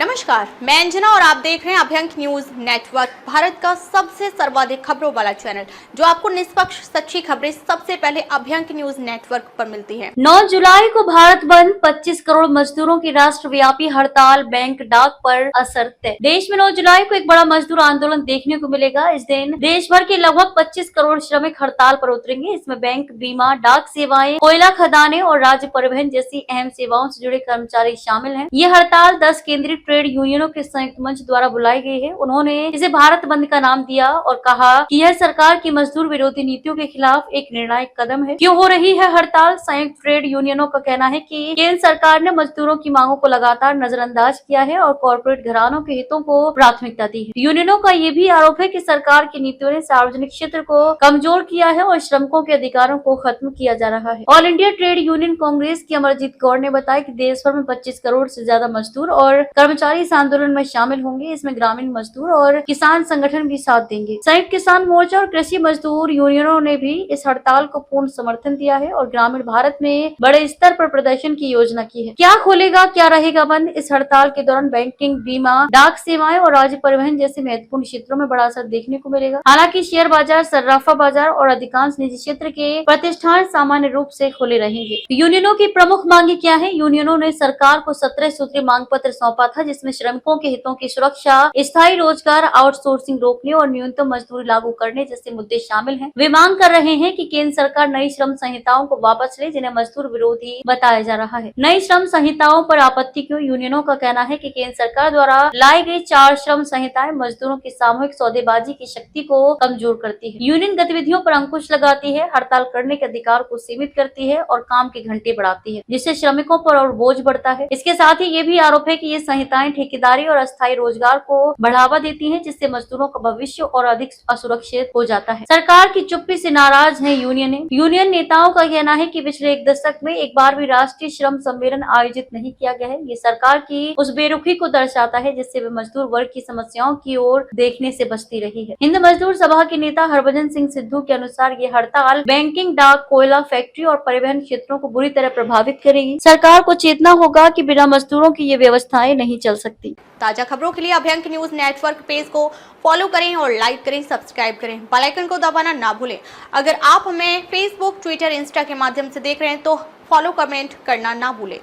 नमस्कार, मैं अंजना और आप देख रहे हैं अभ्यंक न्यूज नेटवर्क, भारत का सबसे सर्वाधिक खबरों वाला चैनल, जो आपको निष्पक्ष सच्ची खबरें सबसे पहले अभ्यंक न्यूज नेटवर्क पर मिलती हैं। 9 जुलाई को भारत बंद, 25 करोड़ मजदूरों की राष्ट्रव्यापी हड़ताल, बैंक डाक पर असर तय। देश में 9 जुलाई को एक बड़ा मजदूर आंदोलन देखने को मिलेगा। इस दिन देश भर के लगभग 25 करोड़ श्रमिक हड़ताल पर उतरेंगे। इसमें बैंक, बीमा, डाक सेवाएं, कोयला खदानें और राज्य परिवहन जैसी अहम सेवाओं से जुड़े कर्मचारी शामिल हैं। ये हड़ताल 10 केंद्रीय ट्रेड यूनियनों के संयुक्त मंच द्वारा बुलाई गई है। उन्होंने इसे भारत बंद का नाम दिया और कहा कि यह सरकार की मजदूर विरोधी नीतियों के खिलाफ एक निर्णायक कदम है। क्यों हो रही है हड़ताल? संयुक्त ट्रेड यूनियनों का कहना है कि केंद्र सरकार ने मजदूरों की मांगों को लगातार नजरअंदाज किया है और कॉर्पोरेट घरानों के हितों को प्राथमिकता दी है। यूनियनों का ये भी आरोप है कि सरकार की नीतियों ने सार्वजनिक क्षेत्र को कमजोर किया है और श्रमिकों के अधिकारों को खत्म किया जा रहा है। All India trade union Congress की अमरजीत कौर ने बताया कि देश भर में 25 करोड़ से ज्यादा मजदूर और कर्मचारी इस आंदोलन में शामिल होंगे। इसमें ग्रामीण मजदूर और किसान संगठन भी साथ देंगे। संयुक्त किसान मोर्चा और कृषि मजदूर यूनियनों ने भी इस हड़ताल को पूर्ण समर्थन दिया है और ग्रामीण भारत में बड़े स्तर पर प्रदर्शन की योजना की है। क्या खोलेगा, क्या रहेगा बंद? इस हड़ताल के दौरान बैंकिंग, बीमा, डाक सेवाएं और राज्य परिवहन जैसे महत्वपूर्ण क्षेत्रों में बड़ा असर देखने को मिलेगा। हालांकि शेयर बाजार, सर्राफा बाजार और अधिकांश निजी क्षेत्र के प्रतिष्ठान सामान्य रूप से खुले रहेंगे। यूनियनों की प्रमुख मांगे क्या है? यूनियनों ने सरकार को 17 सूत्रीय मांग पत्र सौंपा था, जिसमें श्रमिकों के हितों की सुरक्षा, स्थायी रोजगार, आउटसोर्सिंग रोकने और न्यूनतम मजदूरी लागू करने जैसे मुद्दे शामिल हैं। वे मांग कर रहे हैं कि केंद्र सरकार नई श्रम संहिताओं को वापस ले, जिन्हें मजदूर विरोधी बताया जा रहा है। नई श्रम संहिताओं पर आपत्ति क्यों? यूनियनों का कहना है कि केंद्र सरकार द्वारा लाई गई 4 श्रम संहिताएं मजदूरों की सामूहिक सौदेबाजी की शक्ति को कमजोर करती है, यूनियन गतिविधियों पर अंकुश लगाती है, हड़ताल करने के अधिकार को सीमित करती है और काम के घंटे बढ़ाती है, जिससे श्रमिकों पर और बोझ बढ़ता है। इसके साथ ही ये भी आरोप है कि ये संहिताएं ठेकेदारी और अस्थायी रोजगार को बढ़ावा देती हैं, जिससे मजदूरों का भविष्य और अधिक असुरक्षित हो जाता है। सरकार की चुप्पी से नाराज है यूनियन नेताओं का कहना है कि पिछले 1 दशक में एक बार भी राष्ट्रीय श्रम सम्मेलन आयोजित नहीं किया गया है। ये सरकार की उस बेरुखी को दर्शाता है जिससे वे मजदूर वर्ग की समस्याओं की ओर देखने से बचती रही है। हिंद मजदूर सभा के नेता हरभजन सिंह सिद्धू के अनुसार ये हड़ताल बैंकिंग, डाक, कोयला, फैक्ट्री और परिवहन क्षेत्रों को बुरी तरह प्रभावित करेगी। सरकार को चेतना होगा कि बिना मजदूरों की ये व्यवस्थाएं नहीं चल सकती। ताजा खबरों के लिए अभ्यंक न्यूज नेटवर्क पेज को फॉलो करें और लाइक करें, सब्सक्राइब करें, बेल आइकन को दबाना ना भूलें। अगर आप हमें फेसबुक, ट्विटर, इंस्टा के माध्यम से देख रहे हैं तो फॉलो, कमेंट करना ना भूलें।